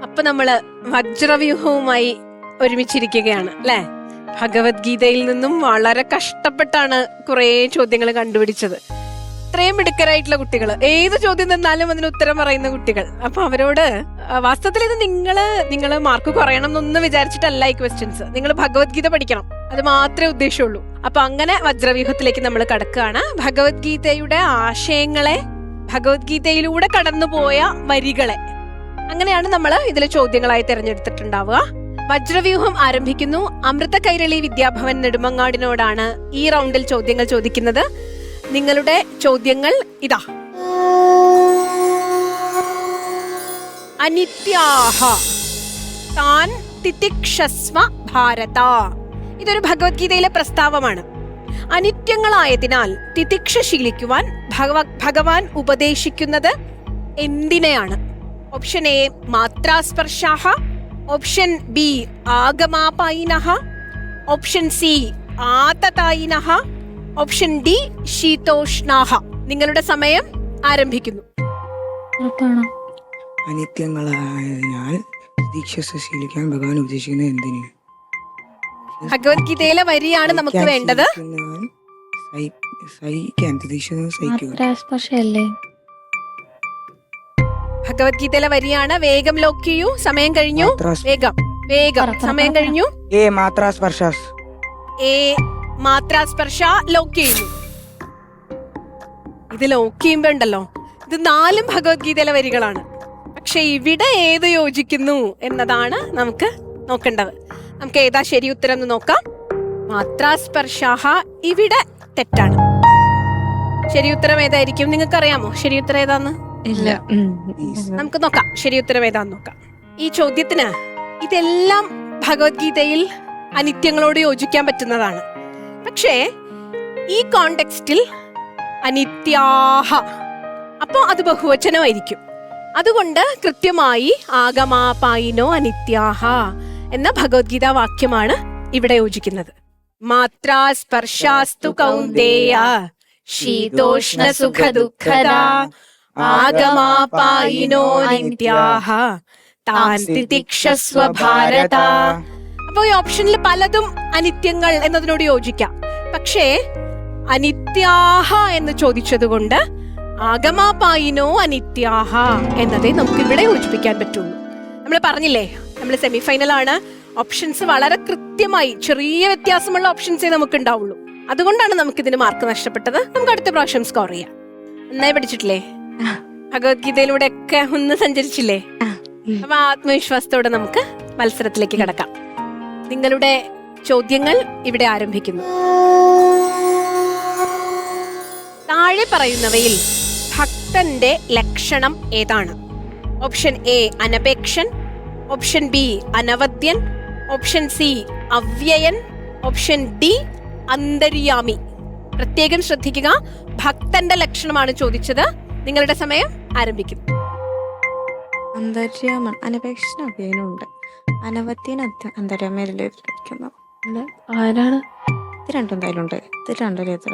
അപ്പൊ നമ്മള് വജ്രവ്യൂഹവുമായി ഒരുമിച്ചിരിക്കുകയാണ് അല്ലെ. ഭഗവത്ഗീതയിൽ നിന്നും വളരെ കഷ്ടപ്പെട്ടാണ് കുറെ ചോദ്യങ്ങൾ കണ്ടുപിടിച്ചത്. ഇത്രയും മിടുക്കരായിട്ടുള്ള കുട്ടികൾ, ഏത് ചോദ്യം തന്നാലും അതിന് ഉത്തരം പറയുന്ന കുട്ടികൾ. അപ്പൊ അവരോട് വാസ്തവത്തിൽ ഇത് നിങ്ങള് മാർക്ക് കുറയണം എന്നൊന്നും വിചാരിച്ചിട്ടല്ല ഈ ക്വസ്റ്റ്യൻസ്. നിങ്ങൾ ഭഗവത്ഗീത പഠിക്കണം, അത് മാത്രമേ ഉദ്ദേശമുള്ളൂ. അപ്പൊ അങ്ങനെ വജ്രവ്യൂഹത്തിലേക്ക് നമ്മൾ കടക്കുകയാണ്. ഭഗവത്ഗീതയുടെ ആശയങ്ങളെ, ഭഗവത്ഗീതയിലൂടെ കടന്നുപോയ വരികളെ, അങ്ങനെയാണ് നമ്മൾ ഇതിലെ ചോദ്യങ്ങളായി തിരഞ്ഞെടുത്തിട്ടുണ്ടാവുക. വജ്രവ്യൂഹം ആരംഭിക്കുന്നു. അമൃത കൈരളി വിദ്യാഭവൻ നെടുമങ്ങാടിനോടാണ് ഈ റൗണ്ടിൽ ചോദ്യങ്ങൾ ചോദിക്കുന്നത്. നിങ്ങളുടെ ചോദ്യങ്ങൾ ഇതാ. അനിത്യാഹ താൻ തിതിക്ഷസ്വ ഭാരത. ഇതൊരു ഭഗവത്ഗീതയിലെ പ്രസ്താവമാണ്. അനിത്യങ്ങളായതിനാൽ തിതിക്ഷ ശീലിക്കുവാൻ ഭഗവാൻ ഉപദേശിക്കുന്നത് എന്തിനെയാണ്? ഓപ്ഷൻ എ മാത്രാസ്പർശാഹ, ഓപ്ഷൻ ബി ആഗമാപായിനഃ, ഓപ്ഷൻ സി ആതതായിനഃ, ഓപ്ഷൻ ഡി ശീതോഷ്ണാഹ. നിങ്ങളുടെ സമയം ആരംഭിക്കുന്നു. അനിത്യങ്ങളായതിനാൽ ശീലിക്കാൻ ഭഗവാൻ ഉപദേശിക്കുന്നത് എന്തിന്? ഭഗവത്ഗീതയിലെ വരിയാണ് നമുക്ക് വേണ്ടത്. ഭഗവത്ഗീതയിലെ വരിയാണ്. വേഗം ലോക്ക് ചെയ്യൂ, സമയം കഴിഞ്ഞു. വേഗം വേഗം, സമയം കഴിഞ്ഞു. ഏ മാത്രാസ്പർശാസ്. ഏ മാത്രാസ്പർശ ലോക്ക് ചെയ്യുന്നു. ഇത് ലോക്ക് ചെയ്യുമ്പോ ഉണ്ടല്ലോ, ഇത് 4 ഭഗവത്ഗീതയിലെ വരികളാണ്. പക്ഷെ ഇവിടെ ഏത് യോജിക്കുന്നു എന്നതാണ് നമുക്ക് നോക്കേണ്ടത്. നമുക്ക് ഏതാ ശരി ഉത്തരം എന്ന് നോക്കാം. മാത്രാസ്പർശാഹ ഇവിടെ തെറ്റാണ്. ശരി ഉത്തരം ഏതായിരിക്കും? നിങ്ങൾക്ക് അറിയാമോ ശരി ഉത്തരം ഏതാന്ന്? ഇല്ല. നമുക്ക് നോക്കാം ശരി ഉത്തരം ഏതാന്ന് നോക്കാം. ഈ ചോദ്യത്തിന് ഇതെല്ലാം ഭഗവത്ഗീതയിൽ അനിത്യങ്ങളോട് യോജിക്കാൻ പറ്റുന്നതാണ്. പക്ഷേ ഈ കോണ്ടെക്സ്റ്റിൽ അനിത്യാഹ, അപ്പോ അത് ബഹുവചനമായിരിക്കും. അതുകൊണ്ട് കൃത്യമായി ആഗമാപായിനോ അനിത്യാഹ എന്ന ഭഗവത്ഗീത വാക്യമാണ് ഇവിടെ യോജിക്കുന്നത്. മാത്രാസ്പർശാസ്തു കൗന്ദേയ ശീതോഷ്ണ സുഖ ദുഃഖദ ആഗമാപായിനോ അനിത്യാഹ താൻ തിതിക്ഷസ്വ ഭാരത. അപ്പൊ ഈ ഓപ്ഷനിൽ പലതും അനിത്യങ്ങൾ എന്നതിനോട് യോജിക്കാം. പക്ഷേ അനിത്യാഹ എന്ന് ചോദിച്ചത് കൊണ്ട് ആഗമാപായിനോ അനിത്യാഹ എന്നതേ നമുക്ക് ഇവിടെ യോജിപ്പിക്കാൻ പറ്റുള്ളൂ. നമ്മൾ പറഞ്ഞില്ലേ, നമ്മൾ സെമിഫൈനൽ ആണ്. ഓപ്ഷൻസ് വളരെ കൃത്യമായി, ചെറിയ വ്യത്യാസമുള്ള ഓപ്ഷൻസേ നമുക്ക് ഉണ്ടാവുള്ളൂ. അതുകൊണ്ടാണ് നമുക്ക് ഇതിന് മാർക്ക് നഷ്ടപ്പെട്ടത്. നമുക്ക് അടുത്ത പ്രാവശ്യം സ്കോർ ചെയ്യാം. നന്നായി പഠിച്ചിട്ടില്ലേ? ഭഗവത്ഗീതയിലൂടെ ഒക്കെ ഒന്ന് സഞ്ചരിച്ചില്ലേ? അപ്പൊ ആത്മവിശ്വാസത്തോടെ നമുക്ക് മത്സരത്തിലേക്ക് കടക്കാം. നിങ്ങളുടെ ചോദ്യങ്ങൾ ഇവിടെ ആരംഭിക്കുന്നു. താഴെ പറയുന്നവയിൽ ഭക്തന്റെ ലക്ഷണം ഏതാണ്? ഓപ്ഷൻ എ അനപേക്ഷൻ, ഓപ്ഷൻ ബി അനവദ്യൻ, ഓപ്ഷൻ സി അവ്യയൻ, ഓപ്ഷൻ ഡി അന്തര്യാമി. പ്രത്യേകം ശ്രദ്ധിക്കുക, ഭക്തന്റെ ലക്ഷണമാണ് ചോദിച്ചത്. നിങ്ങളുടെ സമയം ആരംഭിക്കും. അന്തര്യാമൻ, അനപേക്ഷ അവ്യയനുണ്ട്. അനവദ്യൻ അന്തര്യാമിരിക്കുന്നു. ആരാണ്? ഇത് രണ്ടും എന്തായാലും ഉണ്ട്. ഇത് രണ്ടും എത്ര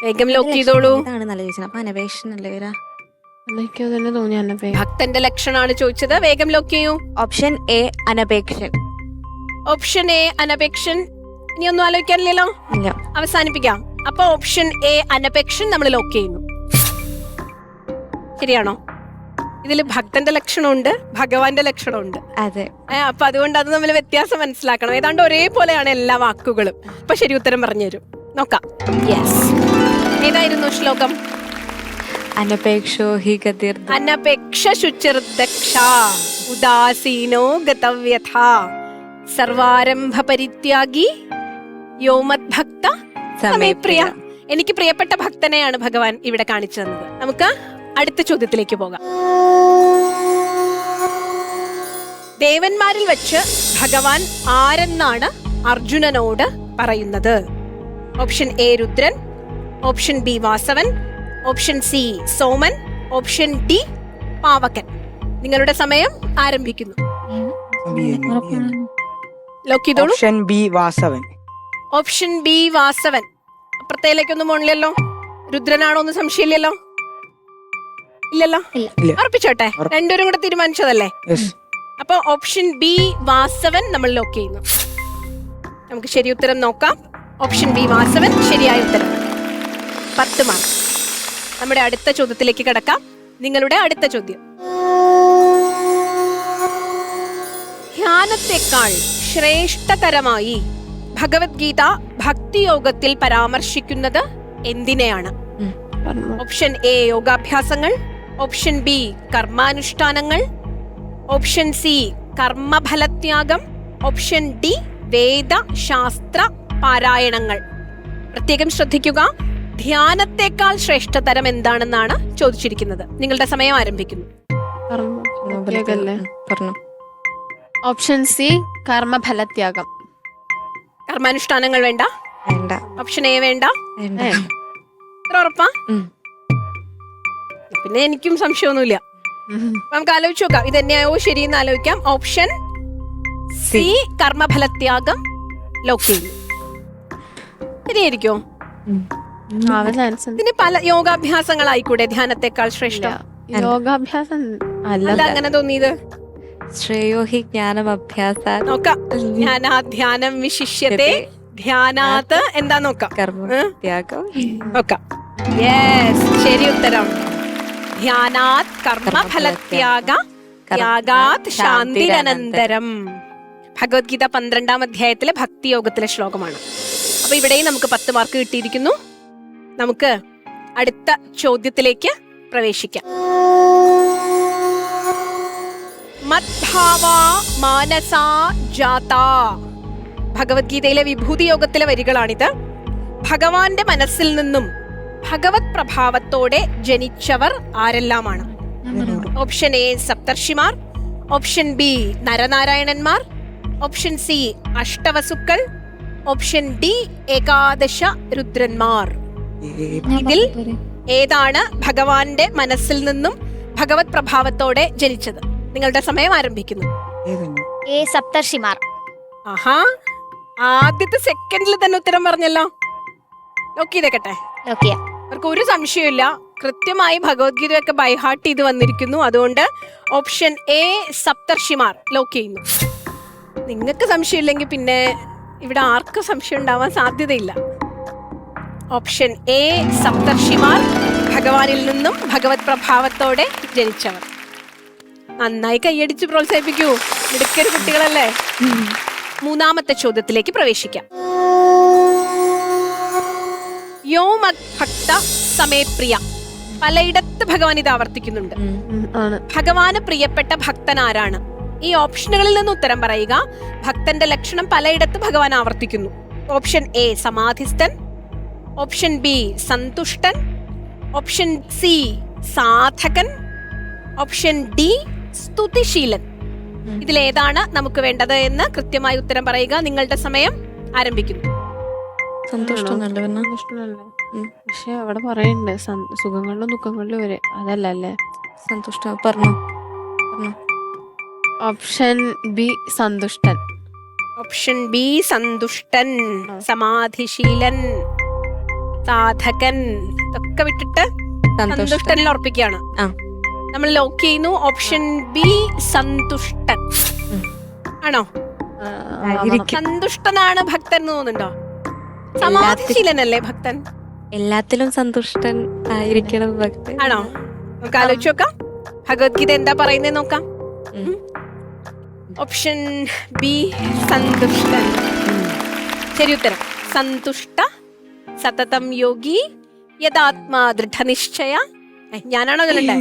വേഗം ലോക്ക് ചെയ്തോളൂ. ഇതാണ് നല്ല ചോദിച്ചത്. അപ്പൊ അനപേക്ഷൻ അല്ലേ വരാ? ഭക്തന്റെ ലക്ഷണമാണ് ചോദിച്ചത്. വേഗം ലോക്ക് ചെയ്യൂ. ഓപ്ഷൻ എ അനപേക്ഷൻ. ഓപ്ഷൻ എ അനപേക്ഷൻ. ഇനി ഒന്നും ആലോചിക്കാനില്ലല്ലോ, ഇല്ല. അവസാനിപ്പിക്കാം. അപ്പൊ ഓപ്ഷൻ എ അനപേക്ഷൻ നമ്മൾ ലോക്ക് ചെയ്യുന്നു. ശരിയാണോ? ഇതിൽ ഭക്തന്റെ ലക്ഷണമുണ്ട്, ഭഗവാന്റെ ലക്ഷണമുണ്ട്. അതെ. അപ്പൊ അതുകൊണ്ട് അത് നമ്മൾ വ്യത്യാസം മനസ്സിലാക്കണം. ഏതാണ്ട് ഒരേപോലെയാണ് എല്ലാ വാക്കുകളും. അപ്പൊ ശരി ഉത്തരം പറഞ്ഞു തരും. നോക്കാം. യെസ്, ഏതായിരുന്നു ശ്ലോകം? അനപേക്ഷോ ഹി ഗതിർ അനപേക്ഷ ശുചിർദക്ഷ ഉദാസീനോ ഗതവ്യഥ സർവാരംഭ പരിത്യാഗി യോ മദ്ഭക്ത സമേ പ്രിയ. എനിക്ക് പ്രിയപ്പെട്ട ഭക്തനെയാണ് ഭഗവാൻ ഇവിടെ കാണിച്ചു തന്നത്. നമുക്ക് അടുത്ത ചോദ്യത്തിലേക്ക് പോകാം. ദേവന്മാരിൽ വെച്ച് ഭഗവാൻ ആരെന്നാണ് അർജുനനോട് പറയുന്നത്? Option A Rudran, option B Vasavan, option C Soman, option D Pavakan. നിങ്ങളുടെ സമയം ആരംഭിക്കുന്നു. ലോക്ക് ചെയ്തോളൂ. Option B Vasavan. Option B Vasavan. അപ്പുറത്തേലേക്കൊന്നും പോണില്ലല്ലോ. രുദ്രനാണോ എന്ന് സംശയമില്ലല്ലോ. ഇല്ലല്ലോ. ഇല്ല. ഉറപ്പിച്ചോട്ടെ, രണ്ടുപേരും കൂടെ തീരുമാനിച്ചതല്ലേ? യെസ്. അപ്പൊ ഓപ്ഷൻ ബി വാസവൻ നമ്മൾ ലോക്ക് ചെയ്യുന്നു. നമുക്ക് ശരി ഉത്തരം നോക്കാം. ഓപ്ഷൻ ബി വാസവൻ ശരിയായ ഉത്തരം. 10 മാർക്ക്. നമ്മുടെ അടുത്ത ചോദ്യത്തിലേക്ക് കടക്കാം. നിങ്ങളുടെ അടുത്ത ചോദ്യം, ധ്യാനത്തെക്കാൾ ശ്രേഷ്ഠതരമായി ഭഗവത്ഗീത ഭക്തിയോഗത്തിൽ പരാമർശിക്കുന്നത് എന്തിനെയാണ്? ഓപ്ഷൻ എ യോഗാഭ്യാസങ്ങൾ, ഓപ്ഷൻ ബി കർമാനുഷ്ഠാനങ്ങൾ, ഓപ്ഷൻ സി കർമ്മഫലത്യാഗം, ഓപ്ഷൻ ഡി വേദ ശാസ്ത്ര പാരായണങ്ങൾ. പ്രത്യേകം ശ്രദ്ധിക്കുക, ധ്യാനത്തെക്കാൾ ശ്രേഷ്ഠതരം എന്താണെന്നാണ് ചോദിച്ചിരിക്കുന്നത്. നിങ്ങളുടെ സമയം ആരംഭിക്കുന്നു. പറഞ്ഞു. Option C കർമ്മഫലത്യാഗം. കർമാനുഷ്ഠാനങ്ങൾ വേണ്ട? വേണ്ട. ഓപ്ഷൻ എ വേണ്ട? വേണ്ട. ഇത്ര ഉറപ്പാ? പിന്നെ എനിക്കും സംശയമൊന്നുമില്ല. നമുക്ക് ആലോചിച്ച് നോക്കാം, ഇത് തന്നെയായോ ശരിയെന്ന് ആലോചിക്കാം. ഓപ്ഷൻ സി കർമ്മഫലത്യാഗം ലോക്ക് ചെയ്യുന്നു. ശരിയായിരിക്കോ? ഇതിന് പല യോഗാഭ്യാസങ്ങളായിക്കൂടെ ധ്യാനത്തെക്കാൾ ശ്രേഷ്ഠം? യോഗാഭ്യാസം അല്ല, അങ്ങനെ തോന്നിയത്? ശ്രേയോ ഹി ജ്ഞാനം അഭ്യാസ. നോക്കാം. ധ്യാനം വിശിഷ്യത്തെ ധ്യാനാത് എന്താ നോക്കാം. കർമ്മത്യാഗം. നോക്കാം. യെസ്, ശരി ഉത്തരം. ധ്യാനാത് കർമ്മഫലത്യാഗ ത്യാഗാത് ശാന്തിരനന്തരം. ഭഗവത്ഗീത 12-ാം അധ്യായത്തിലെ ഭക്തിയോഗത്തിലെ ശ്ലോകമാണ്. അപ്പൊ ഇവിടെയും നമുക്ക് 10 മാർക്ക് കിട്ടിയിരിക്കുന്നു. നമുക്ക് അടുത്ത ചോദ്യത്തിലേക്ക് പ്രവേശിക്കാം. മദ്ഭാവാ മാനസാ ജാതാ. ഭഗവത്ഗീതയിലെ വിഭൂതി യോഗത്തിലെ വരികളാണിത്. ഭഗവാന്റെ മനസ്സിൽ നിന്നും ഭഗവത് പ്രഭാവത്തോടെ ജനിച്ചവർ ആരെല്ലാമാണ്? ഓപ്ഷൻ എ സപ്തർഷിമാർ, ഓപ്ഷൻ ബി നരനാരായണന്മാർ, ഓപ്ഷൻ സി അഷ്ടവസുക്കൾ, ഓപ്ഷൻ ഡി ഏകാദശ രുദ്രന്മാർ. ഇതിൽ ഏതാണ് ഭഗവാന്റെ മനസ്സിൽ നിന്നും ഭഗവത് പ്രഭാവത്തോടെ ജനിച്ചത്? നിങ്ങളുടെ സമയം ആരംഭിക്കുന്നു. എ സപ്തർഷിമാർ. ആഹാ, ആദ്യത്തെ സെക്കൻഡിൽ തന്നെ ഉത്തരം പറഞ്ഞല്ലോ. നോക്കി ചെയ്തേക്കട്ടെ. അവർക്ക് ഒരു സംശയമില്ല, കൃത്യമായി ഭഗവത്ഗീതയൊക്കെ ബൈഹാർട്ട് ചെയ്ത് വന്നിരിക്കുന്നു. അതുകൊണ്ട് ഓപ്ഷൻ എ സപ്തർഷിമാർ ലോക്ക് ചെയ്യുന്നു. നിങ്ങൾക്ക് സംശയമില്ലെങ്കിൽ പിന്നെ ഇവിടെ ആർക്കും സംശയം ഉണ്ടാവാൻ സാധ്യതയില്ല. ഓപ്ഷൻ എ സപ്തർഷിമാർ, ഭഗവാനിൽ നിന്നും ഭഗവത് പ്രഭാവത്തോടെ ജനിച്ചവർ. നന്നായി കൈയടിച്ച് പ്രോത്സാഹിപ്പിക്കൂ, മിടുക്കര് കുട്ടികളല്ലേ. മൂന്നാമത്തെ ചോദ്യത്തിലേക്ക് പ്രവേശിക്കാം. യോ മദ്ഭക്ത സമേപ്രിയ. പലയിടത്ത് ഭഗവാൻ ഇത് ആവർത്തിക്കുന്നുണ്ട്. ഭഗവാന് പ്രിയപ്പെട്ട ഭക്തൻ ആരാണ്? ഈ ഓപ്ഷനുകളിൽ നിന്ന് ഉത്തരം പറയുക. ഭക്തന്റെ ലക്ഷണം പലയിടത്ത് ഭഗവാൻ ആവർത്തിക്കുന്നു. ഓപ്ഷൻ എ സമാധിസ്ഥൻ, ഓപ്ഷൻ ബി സന്തുഷ്ടൻ, ഓപ്ഷൻ സി സാധകൻ, ഓപ്ഷൻ ഡി സ്തുതിശീലൻ. ഇതിലേതാണ് നമുക്ക് വേണ്ടത് എന്ന് കൃത്യമായി ഉത്തരം പറയുക. നിങ്ങളുടെ സമയം ആരംഭിക്കുന്നു. പക്ഷെ അവിടെ പറയണ്ടേ സുഖങ്ങളിലും ദുഃഖങ്ങളിലും വരെ, അതല്ല അല്ലേ? സന്തുഷ്ട. പറഞ്ഞു. ഓപ്ഷൻ ബി സന്തുഷ്ടൻ. ഓപ്ഷൻ ബി സന്തുഷ്ടൻ, സമാധിശീലൻ, സാധകൻ, ഇതൊക്കെ വിട്ടിട്ട് സന്തുഷ്ടനിൽ ഉറപ്പിക്കുകയാണ്. നമ്മൾ ലോക്ക് ചെയ്യുന്നു. ഓപ്ഷൻ ബി സന്തുഷ്ടൻ ആണോ? സന്തുഷ്ടനാണ് ഭക്തൻ എന്ന് തോന്നുന്നുണ്ടോ? സമാധിശീലനല്ലേ ഭക്തൻ? എല്ലാത്തിലും സന്തുഷ്ടൻ ആയിരിക്കണം ഭക്തൻ ആണോ? നമുക്ക് ആലോചിച്ച് നോക്കാം. ഭഗവത്ഗീത എന്താ പറയുന്നത് നോക്കാം. ഓപ്ഷൻ ബി സന്തുഷ്ടൻ. ശരി ഉത്തരം. സന്തുഷ്ട സതതം യോഗി യഥാത്മാ ദൃഢനിശ്ചയ. ഞാനാണോ ചൊല്ലണ്ടേ?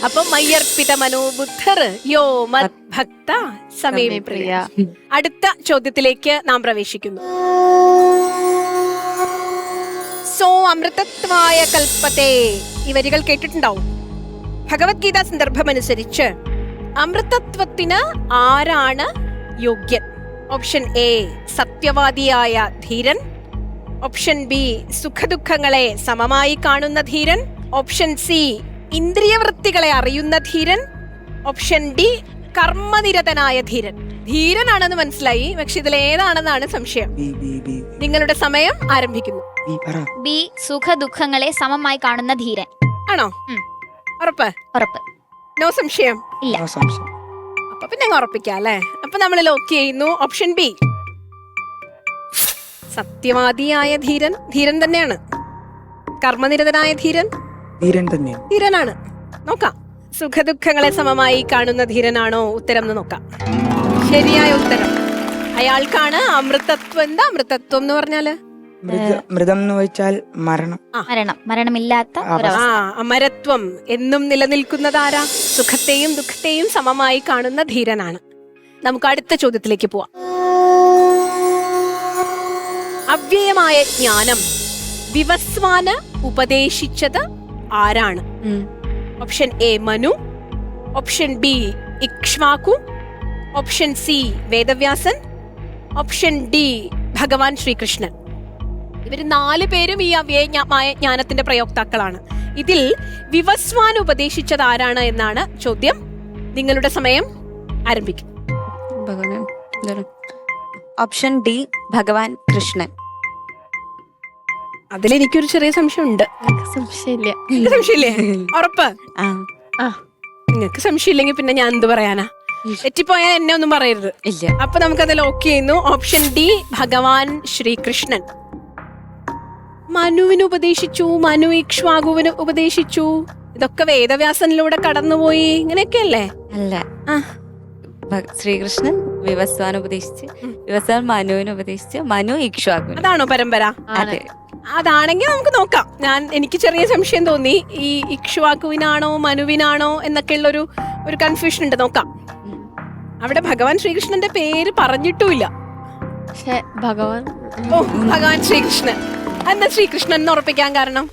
അപ്പൊ മയ്യർപ്പിത മനോബുദ്ധർ യോ മത് ഭക്ത സമേ പ്രിയ. അടുത്ത ചോദ്യത്തിലേക്ക് നാം പ്രവേശിക്കുന്നു. സോ അമൃതത്വായ കൽപ്പത്തെ. ഈ വരികൾ കേട്ടിട്ടുണ്ടാവും. ഭഗവത്ഗീത സന്ദർഭമനുസരിച്ച് അമൃതത്വത്തിന് ആരാണ് യോഗ്യൻ? Option A സത്യവാദിയായ Dheeran, option B സുഖദുഃഖങ്ങളെ സമമായി കാണുന്ന ധീരൻ, ഓപ്ഷൻ സി ഇന്ദ്രിയവൃത്തികളെ അറിയുന്ന ധീരൻ, ഓപ്ഷൻ ഡി കർമ്മനിരതനായ ധീരൻ. ധീരനാണെന്ന് മനസ്സിലായി, പക്ഷെ ഇതിൽ ഏതാണെന്നാണ് സംശയം. നിങ്ങളുടെ സമയം ആരംഭിക്കുന്നു. ബി സുഖ ദുഃഖങ്ങളെ സമമായി കാണുന്ന ധീരൻ. ആണോ? ഉറപ്പ്? ഉറപ്പ്. നോ സംശയം? ഇല്ല. ആ സംശയം. അപ്പൊ പിന്നെ അങ്ങ് ഉറപ്പിക്കാം അല്ലേ? അപ്പൊ നമ്മൾ ലോക്ക് ചെയ്യുന്നു ഓപ്ഷൻ ബി. സത്യവാദിയായ ധീരൻ ധീരൻ തന്നെയാണ്. കർമ്മനിരതനായ ധീരൻ ധീരൻ തന്നെയാണ്. ധീരനാണ്. നോക്കാം, സുഖദുഃഖങ്ങളെ സമമായി കാണുന്ന ധീരനാണോ ഉത്തരം എന്ന് നോക്കാം. ശരിയായ ഉത്തരം അയാൾക്കാണ് അമൃതത്വം. എന്താ അമൃതത്വം എന്ന് പറഞ്ഞാല്? മൃതം എന്ന് വെച്ചാൽ മരണം. മരണമില്ലാത്ത ഒരവസ്ഥ. അമരത്വം എന്നും നിലനിൽക്കുന്നതാരാ? സുഖത്തെയും ദുഃഖത്തെയും സമമായി കാണുന്ന ധീരനാണ്. നമുക്ക് അടുത്ത ചോദ്യത്തിലേക്ക് പോവാം. അവ്യയമായ ജ്ഞാനം വിവസ്വാന് ഉപദേശിച്ചത് ആരാണ്? Option A Manu, option B Ikshvaku, option C Vedavyasan, option D ഭഗവാൻ ശ്രീകൃഷ്ണൻ. ഇവര് 4 പേരും ഈ അവ്യയമായ ജ്ഞാനത്തിന്റെ പ്രയോക്താക്കളാണ്. ഇതിൽ വിവസ്വാൻ ഉപദേശിച്ചത് ആരാണ് എന്നാണ് ചോദ്യം. നിങ്ങളുടെ സമയം ആരംഭിക്കും. ഓപ്ഷൻ ഡി ഭഗവാൻ കൃഷ്ണൻ. അതിലെനിക്കൊരു ചെറിയ സംശയമുണ്ട്. സംശയമില്ല. സംശയമില്ലേ? ഉറപ്പ്? ആ നിങ്ങൾക്ക് സംശയമില്ലെങ്കിൽ പിന്നെ ഞാൻ എന്ത് പറയാനാ? തെറ്റിപ്പോയാൽ എന്നെ ഒന്നും പറയരുത്. ഇല്ല. അപ്പൊ നമുക്കത് ലോക്ക് ചെയ്യുന്നു. ഓപ്ഷൻ ഡി ഭഗവാൻ ശ്രീകൃഷ്ണൻ. മനുവിന് ഉപദേശിച്ചു, മനു ഇക്ഷ്വാകുവിന് ഉപദേശിച്ചു. ഇതൊക്കെ വേദവ്യാസനിലൂടെ കടന്നുപോയി, ഇങ്ങനെയൊക്കെയല്ലേ? അല്ല, ശ്രീകൃഷ്ണൻ വിവസ്വാൻ ഉപദേശിച്ച്, വിവസ്വാൻ മനുവിന് ഉപദേശിച്ച്, മനു ഇക്ഷ്വാകുവിന്. അതാണോ പരമ്പര? അതെ. അതാണെങ്കിൽ നമുക്ക് നോക്കാം. എനിക്ക് ചെറിയ സംശയം തോന്നി, ഈ ഇക്ഷ്വാകുവിനാണോ മനുവിനാണോ എന്നൊക്കെയുള്ള ഒരു കൺഫ്യൂഷൻ ഉണ്ട്. നോക്കാം. അവിടെ ഭഗവാൻ ശ്രീകൃഷ്ണന്റെ പേര് പറഞ്ഞിട്ടുമില്ല. പക്ഷെ ഭഗവാൻ ഭഗവാൻ ശ്രീകൃഷ്ണൻ. എന്താ ശ്രീകൃഷ്ണൻ എന്ന് ഉറപ്പിക്കാൻ കാരണം?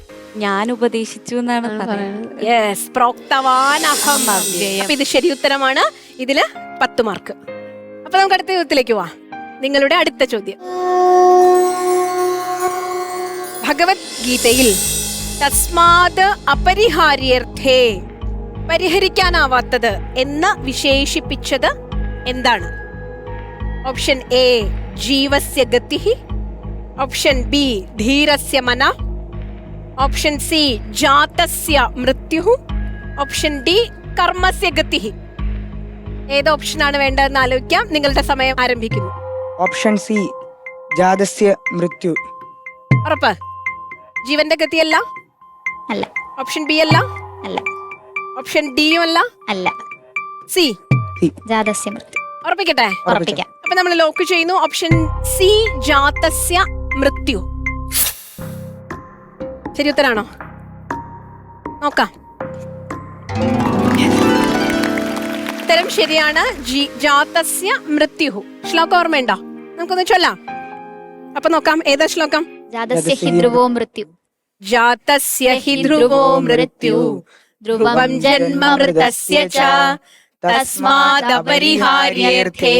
ഞാൻ ഉപദേശിച്ചു എന്നാണ് പറയുന്നത്. യെസ്, പ്രോക്തവാൻ അഹം അവ്യയം. അപ്പൊ ഇത് ശരി ഉത്തരമാണ്. ഇതില് 10 മാർക്ക്. അപ്പൊ നമുക്ക് അടുത്ത ചോദ്യത്തിലേക്ക് പോവാം. നിങ്ങളുടെ അടുത്ത ചോദ്യം, ഭഗവത്ഗീതയിൽ തസ്മാത് അപരിഹാര്യർത്ഥേ, പരിഹരിക്കാനാവാത്തത് എന്ന് വിശേഷിപ്പിച്ചത് എന്താണ്? ഓപ്ഷൻ എ ജീവസ്യ ഗതിഃ, ഓപ്ഷൻ ബി ധീരസ്യ മനഃ, ഓപ്ഷൻ സി ജാതസ്യ മൃത്യുഃ, ഓപ്ഷൻ ഡി കർമ്മസ്യ ഗതിഃ. ഏത് ഓപ്ഷനാണ് വേണ്ടതെന്ന് ആലോചിക്കാം. നിങ്ങളുടെ സമയം ആരംഭിക്കുന്നു. ഓപ്ഷൻ സി ജാതസ്യ മൃത്യു. ഉറപ്പ്? ജീവന്റെ ഗതിയല്ല? അല്ല. ഓപ്ഷൻ ബി അല്ല? അല്ല. ഓപ്ഷൻ ഡിയും അല്ല? അല്ല. സി ജാതസ്യ മൃത്യു. ഉറപ്പിക്കട്ടെ? ഉറപ്പിക്കാം. അപ്പൊ നമ്മൾ ലോക്ക് ചെയ്യുന്നു. ഓപ്ഷൻ സി ജാതസ്യ മൃത്യു. ശരി ഉത്തരാണോ? നോക്കാം. ഉത്തരം ശരിയാണ്. ജാതസ്യ മൃത്യു. ശ്ലോകം ഓർമ്മയുണ്ടോ? നമുക്കൊന്ന് ചൊല്ലാം. അപ്പൊ നോക്കാം, ഏതാ ശ്ലോകം? ജാതസ്യ ഹി ധ്രുവോ മൃത്യു. ജാതസ്യ ഹി ധ്രുവോ മൃത്യു ധ്രുവം ജന്മ മൃതസ്യ ച തസ്മാദപരിഹാര്യേർത്ഥേ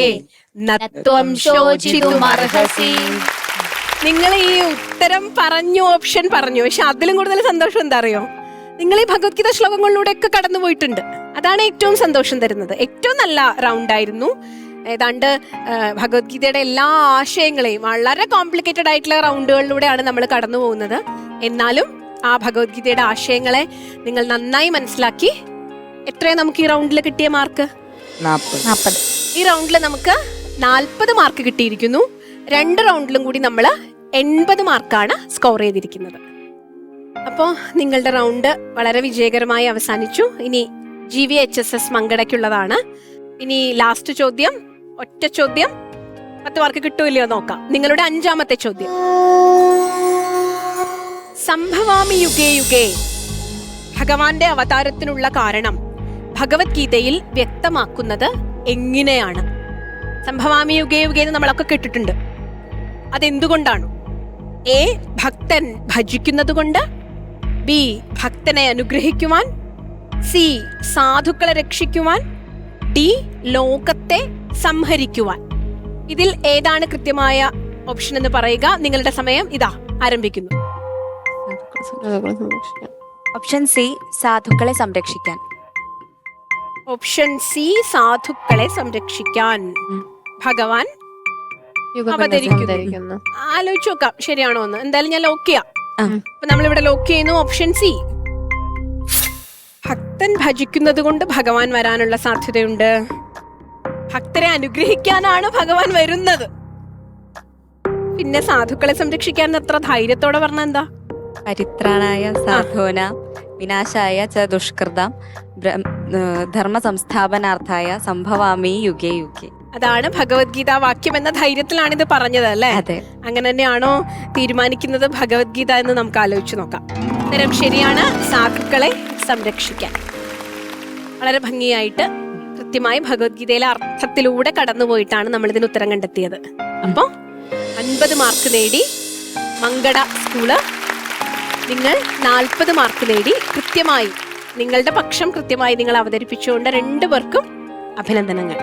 നത്വം ശോചിതുമർഹസി. നിങ്ങൾ ഈ ഉത്തരം പറഞ്ഞു, ഓപ്ഷൻ പറഞ്ഞു, പക്ഷെ അതിലും കൂടുതൽ സന്തോഷം എന്താ അറിയോ? നിങ്ങൾ ഈ ഭഗവത്ഗീത ശ്ലോകങ്ങളിലൂടെ ഒക്കെ കടന്നു പോയിട്ടുണ്ട്. അതാണ് ഏറ്റവും സന്തോഷം തരുന്നത്. ഏറ്റവും നല്ല റൗണ്ട് ആയിരുന്നു. ഏതാണ്ട് ഭഗവത്ഗീതയുടെ എല്ലാ ആശയങ്ങളെയും വളരെ കോംപ്ലിക്കേറ്റഡ് ആയിട്ടുള്ള റൗണ്ടുകളിലൂടെയാണ് നമ്മൾ കടന്നു പോകുന്നത്. എന്നാലും ആ ഭഗവത്ഗീതയുടെ ആശയങ്ങളെ നിങ്ങൾ നന്നായി മനസ്സിലാക്കി. എത്രയാണ് നമുക്ക് ഈ റൗണ്ടിൽ കിട്ടിയ മാർക്ക്? 40. ഈ റൗണ്ടിൽ നമുക്ക് 40 മാർക്ക് കിട്ടിയിരിക്കുന്നു. 2 റൗണ്ടിലും കൂടി നമ്മൾ 80 മാർക്കാണ് സ്കോർ ചെയ്തിരിക്കുന്നത്. അപ്പോൾ നിങ്ങളുടെ റൗണ്ട് വളരെ വിജയകരമായി അവസാനിച്ചു. ഇനി GVHSS മങ്കടയ്ക്കുള്ളതാണ്. ഇനി ലാസ്റ്റ് ചോദ്യം, ഒറ്റ ചോദ്യം, 10 മാർക്ക് കിട്ടൂല്ലയോ നോക്കാം. നിങ്ങളുടെ 5ാമത്തെ ചോദ്യം, സംഭവാമി യുഗേ യുഗേ, ഭഗവാന്റെ അവതാരത്തിനുള്ള കാരണം ഭഗവത്ഗീതയിൽ വ്യക്തമാക്കുന്നത് എങ്ങനെയാണ്? സംഭവാമി യുഗേ യുഗേ എന്ന് നമ്മളൊക്കെ കേട്ടിട്ടുണ്ട്. അതെന്തുകൊണ്ടാണ്? എ ഭക്തൻ ഭജിക്കുന്നത് കൊണ്ട്, ബി ഭക്തനെ അനുഗ്രഹിക്കുവാൻ, സി സാധുക്കളെ രക്ഷിക്കുവാൻ, ഡി ലോകത്തെ സംഹരിക്കുവാൻ. ഇതിൽ ഏതാണ് കൃത്യമായ ഓപ്ഷൻ എന്ന് പറയുക. നിങ്ങളുടെ സമയം ഇതാ ആരംഭിക്കുന്നു. ഓപ്ഷൻ സി സാധുക്കളെ സംരക്ഷിക്കാൻ. ഓപ്ഷൻ സി സാധുക്കളെ സംരക്ഷിക്കാൻ ഭഗവാൻ അവതരിക്കുന്നു. ആലോചിച്ച് നോക്കാം ശരിയാണോ എന്ന്. എന്തായാലും ഞാൻ ലോക്ക് ചെയ്യാം. അപ്പൊ നമ്മളിവിടെ ലോക്ക് ചെയ്യുന്നു. ഓപ്ഷൻ സി ഭക്തൻ ഭജിക്കുന്നത് കൊണ്ട് ഭഗവാൻ വരാനുള്ള സാധ്യതയുണ്ട്. ഭക്തരെ അനുഗ്രഹിക്കാനാണ് ഭഗവാൻ വരുന്നത്. പിന്നെ സാധുക്കളെ സംരക്ഷിക്കാൻ അത്ര ധൈര്യത്തോടെ പറഞ്ഞ എന്താ? പരിത്രാണായ സാധൂന വിനാശായ ച ദുഷ്കൃതം ധർമ്മ സംസ്ഥാപനാർത്ഥായ സംഭവാമി യുഗേ യുഗേ. അതാണ് ഭഗവത്ഗീത വാക്യം എന്ന ധൈര്യത്തിലാണ് ഇത് പറഞ്ഞത് അല്ലേ? അതെ. അങ്ങനെ തന്നെയാണോ തീരുമാനിക്കുന്നത് ഭഗവത്ഗീത എന്ന് നമുക്ക് ആലോചിച്ച് നോക്കാം. ഉത്തരം ശരിയാണ്. സാധുക്കളെ സംരക്ഷിക്കാൻ. വളരെ ഭംഗിയായിട്ട് കൃത്യമായി ഭഗവത്ഗീതയിലെ അർത്ഥത്തിലൂടെ കടന്നുപോയിട്ടാണ് നമ്മൾ ഇതിന് ഉത്തരം കണ്ടെത്തിയത്. അപ്പോ 50 മാർക്ക് നേടി മങ്കട സ്കൂള്. നിങ്ങൾ 40 മാർക്ക് നേടി. കൃത്യമായി നിങ്ങളുടെ പക്ഷം കൃത്യമായി നിങ്ങൾ അവതരിപ്പിച്ചുകൊണ്ട് 2 പേർക്കും അഭിനന്ദനങ്ങൾ.